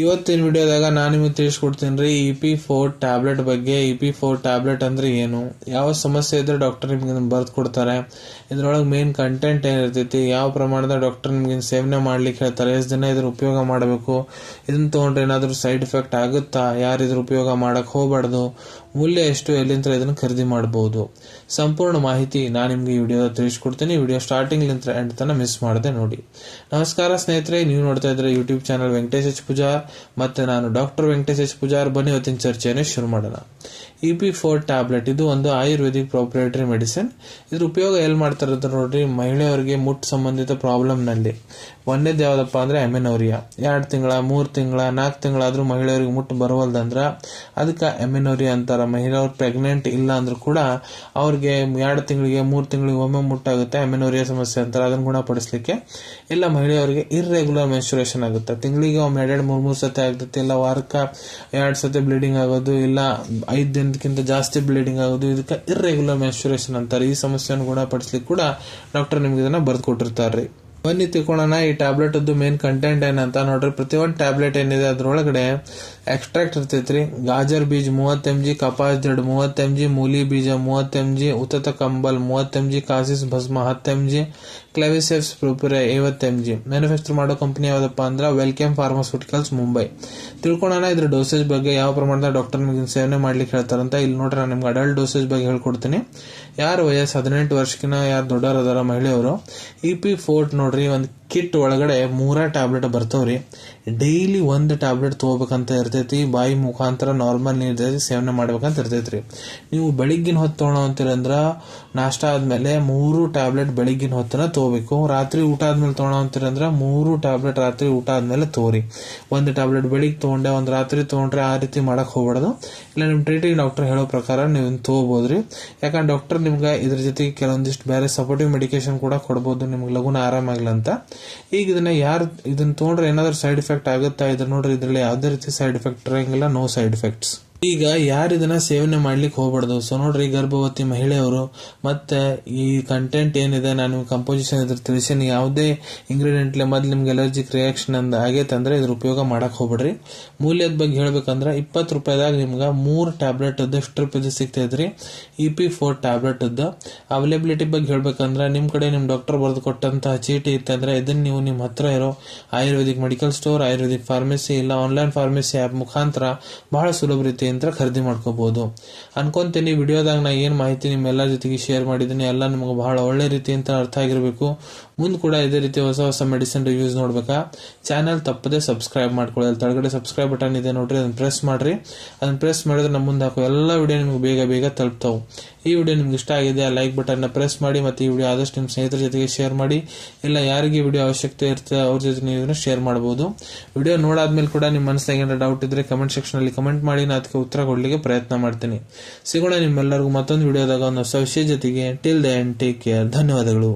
ಇವತ್ತಿನ ವಿಡಿಯೋದಾಗ ನಾನು ನಿಮಗೆ ತಿಳಿಸ್ಕೊಡ್ತೀನಿ ರೀ EP4 ಟ್ಯಾಬ್ಲೆಟ್ ಬಗ್ಗೆ. EP4 ಟ್ಯಾಬ್ಲೆಟ್ ಅಂದ್ರೆ ಏನು, ಯಾವ ಸಮಸ್ಯೆ ಇದ್ರೆ ಡಾಕ್ಟರ್ ನಿಮ್ಗೆ ಬರ್ದು ಕೊಡ್ತಾರೆ, ಇದ್ರೊಳಗೆ ಮೇನ್ ಕಂಟೆಂಟ್ ಏನಿರ್ತೈತಿ, ಯಾವ ಪ್ರಮಾಣದ ಡಾಕ್ಟರ್ ನಿಮ್ಗೆ ಸೇವನೆ ಮಾಡ್ಲಿಕ್ಕೆ ಹೇಳ್ತಾರೆ, ಎಷ್ಟು ದಿನ ಇದ್ರ ಉಪಯೋಗ ಮಾಡಬೇಕು, ಇದನ್ನ ತೊಗೊಂಡ್ರೆ ಏನಾದರೂ ಸೈಡ್ ಎಫೆಕ್ಟ್ ಆಗುತ್ತಾ, ಯಾರು ಇದ್ರ ಉಪಯೋಗ ಮಾಡಕ್ ಹೋಗ್ಬಾರ್ದು, ಮೂಲ್ಯ ಎಷ್ಟು, ಎಲ್ಲಿಂದ ಇದನ್ನು ಖರೀದಿ ಮಾಡಬಹುದು, ಸಂಪೂರ್ಣ ಮಾಹಿತಿ ನಾನು ನಿಮ್ಗೆ ಈ ವಿಡಿಯೋದ ತಿಳಿಸ್ಕೊಡ್ತೀನಿ. ವಿಡಿಯೋ ಸ್ಟಾರ್ಟಿಂಗ್ ಎಂಡ್ ತನಕ ಮಿಸ್ ಮಾಡದೆ ನೋಡಿ. ನಮಸ್ಕಾರ ಸ್ನೇಹಿತರೆ, ನೀವು ನೋಡ್ತಾ ಇದ್ರೆ YouTube channel Venkatesh H Pujar, ಮತ್ತೆ ನಾನು ಡಾಕ್ಟರ್ ವೆಂಕಟೇಶ್ ಎಚ್ ಪೂಜಾರ್. ಬನ್ನಿ ಇವತ್ತಿನ ಚರ್ಚೆಯನ್ನು ಶುರು ಮಾಡೋಣ. EP4 ಟ್ಯಾಬ್ಲೆಟ್ ಇದು ಒಂದು ಆಯುರ್ವೇದಿಕ್ ಪ್ರೊಪ್ರೈಟರಿ ಮೆಡಿಸಿನ್. ಇದ್ರ ಉಪಯೋಗ ಎಲ್ಲಿ ಮಾಡ್ತಾರೆ ನೋಡ್ರಿ, ಮಹಿಳೆಯರಿಗೆ ಮುಟ್ಟು ಸಂಬಂಧಿತ ಪ್ರಾಬ್ಲಮ್ ನಲ್ಲಿ ಒಂದೇದು ಯಾವ್ದಪ್ಪ ಅಂದ್ರೆ ಅಮೆನೋರಿಯಾ. 2 ತಿಂಗಳ 3 ತಿಂಗಳ 4 ತಿಂಗಳಾದ್ರೂ ಮಹಿಳೆಯರಿಗೆ ಮುಟ್ಟು ಬರವಲ್ದಂದ್ರ ಅದಕ್ಕೆ ಅಮೆನೋರಿಯಾ ಅಂತಾರ. ಮಹಿಳೆಯರು ಪ್ರೆಗ್ನೆಂಟ್ ಇಲ್ಲ ಅಂದ್ರೂ ಕೂಡ ಅವ್ರಿಗೆ 2 ತಿಂಗಳಿಗೆ 3 ತಿಂಗಳಿಗೆ ಒಮ್ಮೆ ಮುಟ್ಟಾಗುತ್ತೆ, ಅಮೆನೋರಿಯಾ ಸಮಸ್ಯೆ ಅಂತಾರೆ. ಅದನ್ನ ಗುಣಪಡಿಸಲಿಕ್ಕೆ ಇಲ್ಲ ಮಹಿಳೆಯರಿಗೆ ಇರ್ರೆಗ್ಯುಲರ್ ಮೆನ್ಸ್ಟ್ರುಯೇಷನ್ ಆಗುತ್ತೆ, ತಿಂಗಳಿಗೆ ಒಮ್ಮೆ 2-3 ಸತಿ ಆಗ್ತೈತಿ, ಇಲ್ಲ ವಾರಕ್ಕೆ 2 ಸತಿ ಬ್ಲೀಡಿಂಗ್ ಆಗೋದು, ಇಲ್ಲ 5 ದಿನಕ್ಕಿಂತ ಜಾಸ್ತಿ ಬ್ಲೀಡಿಂಗ್ ಆಗೋದು, ಇದಕ್ಕೆ ಇರ್ರೆಗ್ಯುಲರ್ ಮೆನ್ಸ್ಟ್ರುಯೇಷನ್ ಅಂತಾರೆ. ಈ ಸಮಸ್ಯೆಯನ್ನು ಗುಣಪಡಿಸಲಿಕ್ಕೆ ಕೂಡ ಡಾಕ್ಟರ್ ನಿಮ್ಗೆ ಇದನ್ನ ಬರ್ದು ಕೊಟ್ಟಿರ್ತಾರ್ರಿ. ಬನ್ನಿ ತಿಳ್ಕೊಳ್ಳೋಣ ಈ ಟ್ಯಾಬ್ಲೆಟ್ ಮೇನ್ ಕಂಟೆಂಟ್ ಏನಂತ ನೋಡ್ರಿ. ಪ್ರತಿಯೊಂದು ಟ್ಯಾಬ್ಲೆಟ್ ಏನಿದೆ ಅದ್ರೊಳಗಡೆ ಎಕ್ಸ್ಟ್ರಾಕ್ಟ್ ಇರ್ತೈತ್ರಿ. ಗಾಜರ್ ಬೀಜ 30 mg, ಕಪಾಸ್ ಜಡ್ 30 mg, ಮೂಲಿ ಬೀಜ 30 mg, ಉತ್ತತ ಕಂಬಲ್ 30 mg, ಕಾಸಿಸ್ ಭಸ್ಮ 10 mg, ಕ್ಲೆವಿಸೆಪ್ಸ್ ಪ್ರೋಪರೆ 50 mg. ಮ್ಯಾನುಫ್ಯಾಕ್ಚರ್ ಮಾಡೋ ಕಂಪನಿ ಯಾವ್ದಪ್ಪ ಅಂದ್ರೆ ವೆಲ್ಕಮ್ ಫಾರ್ಮಾಸ್ಯೂಟಿಕಲ್ಸ್ ಮುಂಬೈ. ತಿಳ್ಕೊಳ್ಳೋಣ ಇದ್ರ ಡೋಸೇಜ್ ಬಗ್ಗೆ, ಯಾವ ಪ್ರಮಾಣದ ಡಾಕ್ಟರ್ ನಿಮ್ಗೆ ಸೇವನೆ ಮಾಡ್ಲಿಕ್ಕೆ ಹೇಳ್ತಾರಂತ. ಇಲ್ಲಿ ನೋಡ್ರಿ ನಾನು ನಿಮ್ಗೆ ಅಡಲ್ಟ್ ಡೋಸೇಜ್ ಬಗ್ಗೆ ಹೇಳ್ಕೊಡ್ತೀನಿ. ಯಾರು ವಯಸ್ಸು 18 ವರ್ಷಕ್ಕಿಂತ ಯಾರು ದೊಡ್ಡವರು ಅದಾರ ಮಹಿಳೆಯವರು, EP4 ನೋಡ್ರಿ ಒಂದು ಕಿಟ್ ಒಳಗಡೆ 3 ಟ್ಯಾಬ್ಲೆಟ್ ಬರ್ತಾವ್ರಿ. ಡೈಲಿ 1 ಟ್ಯಾಬ್ಲೆಟ್ ತಗೋಬೇಕಂತ ಇರ್ತೈತಿ. ಬಾಯಿ ಮುಖಾಂತರ ನಾರ್ಮಲ್ ನೀರ್ ಸೇವನೆ ಮಾಡ್ಬೇಕಂತ ಇರ್ತೈತ್ರಿ. ನೀವು ಬೆಳಿಗ್ಗಿನ ಹೊತ್ತು ತಗೊಳಂತೀರಂದ್ರ ನಾಷ್ಟ ಆದ್ಮೇಲೆ 3 ಟ್ಯಾಬ್ಲೆಟ್ ಬೆಳಿಗ್ಗಿನ ಹೊತ್ತನ ತಗೋಬೇಕು. ರಾತ್ರಿ ಊಟ ಆದ್ಮೇಲೆ ತಗೊಳಂತೀರಂದ್ರ 3 ಟ್ಯಾಬ್ಲೆಟ್ ರಾತ್ರಿ ಊಟ ಆದ್ಮೇಲೆ ತಗೋರಿ. 1 ಟ್ಯಾಬ್ಲೆಟ್ ಬೆಳಿಗ್ಗೆ ತಗೊಂಡೆ 1 ರಾತ್ರಿ ತಗೊಂಡ್ರೆ ಆ ರೀತಿ ಮಾಡಕ್ ಹೋಗ್ಬಾರ್ದು. ಇಲ್ಲ ನಿಮ್ ಟ್ರೀಟಿಂಗ್ ಡಾಕ್ಟರ್ ಹೇಳೋ ಪ್ರಕಾರ ನೀವು ತಗೋಬಹುದ್ರಿ. ಯಾಕಂದ್ರೆ ಡಾಕ್ಟರ್ ನಿಮ್ಗೆ ಇದ್ರ ಜೊತೆಗೆ ಕೆಲವೊಂದಿಷ್ಟು ಬೇರೆ ಸಪೋರ್ಟಿವ್ ಮೆಡಿಕೇಶನ್ ಕೂಡ ಕೊಡಬಹುದು, ನಿಮ್ಗೆ ಲಘುನ ಆರಾಮಾಗ್ಲಿ ಅಂತ. ಈಗ ಇದನ್ನ ತಗೊಂಡ್ರೆ ಏನಾದ್ರು ಸೈಡ್ ಎಫೆಕ್ಟ್ ಆಗುತ್ತಾ ಇದ್ರ ನೋಡ್ರಿ, ಇದ್ರಲ್ಲಿ ಯಾವ್ದೇ ರೀತಿ ಸೈಡ್ ಎಫೆಕ್ಟ್ ಇರಂಗಿಲ್ಲ, ನೋ ಸೈಡ್ ಎಫೆಕ್ಟ್ಸ್. ಈಗ ಯಾರು ಇದನ್ನ ಸೇವನೆ ಮಾಡ್ಲಿಕ್ಕೆ ಹೋಗ್ಬಾರ್ದು. ಸೊ ನೋಡ್ರಿ, ಗರ್ಭವತಿ ಮಹಿಳೆಯವರು ಮತ್ತೆ ಈ ಕಂಟೆಂಟ್ ಏನಿದೆ ನಾನು ಕಂಪೋಸಿಷನ್ ಇದ್ರ ತಿಳಿಸೀನಿ. ಯಾವುದೇ ಇಂಗ್ರೀಡಿಯೆಂಟ್ ಮೊದ್ಲು ನಿಮ್ಗೆ ಅಲರ್ಜಿಕ್ ರಿಯಾಕ್ಷನ್ ಆಗೈತಂದ್ರೆ ಇದ್ರ ಉಪಯೋಗ ಮಾಡಕ್ ಹೋಗ್ಬಿಡ್ರಿ. ಮೂಲ್ಯದ ಬಗ್ಗೆ ಹೇಳ್ಬೇಕಂದ್ರೆ 20 ರೂಪಾಯಿದಾಗ ನಿಮ್ಗೆ 3 ಟ್ಯಾಬ್ಲೆಟ್ ಸ್ಟ್ರಿಪ್ ಇದು ಸಿಗ್ತೈತ್ರಿ. EP4 ಟ್ಯಾಬ್ಲೆಟ್ ಅವೈಲೇಬಿಲಿಟಿ ಬಗ್ಗೆ ಹೇಳ್ಬೇಕಂದ್ರೆ ನಿಮ್ ಕಡೆ ನಿಮ್ ಡಾಕ್ಟರ್ ಬರೆದು ಕೊಟ್ಟಂತಹ ಚೀಟಿ ಇತ್ತಂದ್ರೆ ಇದನ್ನ ನೀವು ನಿಮ್ ಹತ್ರ ಇರೋ Ayurvedic medical store, Ayurvedic pharmacy, ಇಲ್ಲ ಆನ್ಲೈನ್ ಫಾರ್ಮಸಿ ಆಪ್ ಮುಖಾಂತರ ಬಹಳ ಸುಲಭ ರೀತಿ ಖರೀದಿ ಮಾಡ್ಕೋಬಹುದು ಅನ್ಕೊಂತೀನಿ. ವಿಡಿಯೋದಾಗ ನಾ ಏನ್ ಮಾಹಿತಿ ನಿಮ್ಮೆಲ್ಲರ ಜೊತೆಗೆ ಶೇರ್ ಮಾಡಿದೀನಿ ಎಲ್ಲ ನಿಮ್ಗೆ ಬಹಳ ಒಳ್ಳೆ ರೀತಿ ಅಂತ ಅರ್ಥ ಆಗಿರ್ಬೇಕು. ಮುಂದ್ ಕೂಡ ಇದೇ ರೀತಿ ಹೊಸ ಮೆಡಿಸಿನ್ ರಿವ್ಯೂಸ್ ನೋಡ್ಬೇಕಾ ಚಾನಲ್ ತಪ್ಪದೆ ಸಬ್ಸ್ಕ್ರೈಬ್ ಮಾಡ್ಕೊಳ್ಳಿ. ಅಲ್ಲಿ ಕೆಳಗಡೆ ಸಬ್ಸ್ಕ್ರೈಬ್ ಬಟನ್ ಇದೆ ನೋಡ್ರಿ, ಅದನ್ನ ಪ್ರೆಸ್ ಮಾಡ್ರಿ. ಅದನ್ನ ಪ್ರೆಸ್ ಮಾಡಿದ್ರೆ ನಮ್ಮ ಮುಂದೆ ಹಾಕೋ ಎಲ್ಲ ವಿಡಿಯೋ ನಿಮ್ಗೆ ಬೇಗ ತಲುಪ್ತಾವು. ಈ ವಿಡಿಯೋ ನಿಮ್ಗೆ ಇಷ್ಟ ಆಗಿದೆ ಆ ಲೈಕ್ ಬಟನ್ ನ ಪ್ರೆಸ್ ಮಾಡಿ, ಮತ್ತೆ ಈ ವಿಡಿಯೋ ಆದಷ್ಟು ನಿಮ್ಮ ಸ್ನೇಹಿತರ ಜೊತೆಗೆ ಶೇರ್ ಮಾಡಿ. ಇಲ್ಲ ಯಾರಿಗೆ ವಿಡಿಯೋ ಅವಶ್ಯಕತೆ ಇರ್ತದೆ ಅವ್ರ ಜೊತೆ ನೀವು ಶೇರ್ ಮಾಡಬಹುದು. ವಿಡಿಯೋ ನೋಡಾದ್ಮೇಲೆ ಕೂಡ ನಿಮ್ಮ ಮನಸ್ಸಿಗೆ ಏನಾದ್ರು ಡೌಟ್ ಇದ್ರೆ ಕಮೆಂಟ್ ಸೆಕ್ಷನ್ ಅಲ್ಲಿ ಕಮೆಂಟ್ ಮಾಡಿ, ನಾನು ಅದಕ್ಕೆ ಉತ್ತರ ಕೊಡ್ಲಿಕ್ಕೆ ಪ್ರಯತ್ನ ಮಾಡ್ತೀನಿ. ಸಿಗೋಣ ನಿಮ್ಮೆಲ್ಲರಿಗೂ ಮತ್ತೊಂದು ವಿಡಿಯೋದಾಗ ಒಂದು ಹೊಸ ವಿಷಯ ಜೊತೆಗೆ. Till then take care. ಧನ್ಯವಾದಗಳು.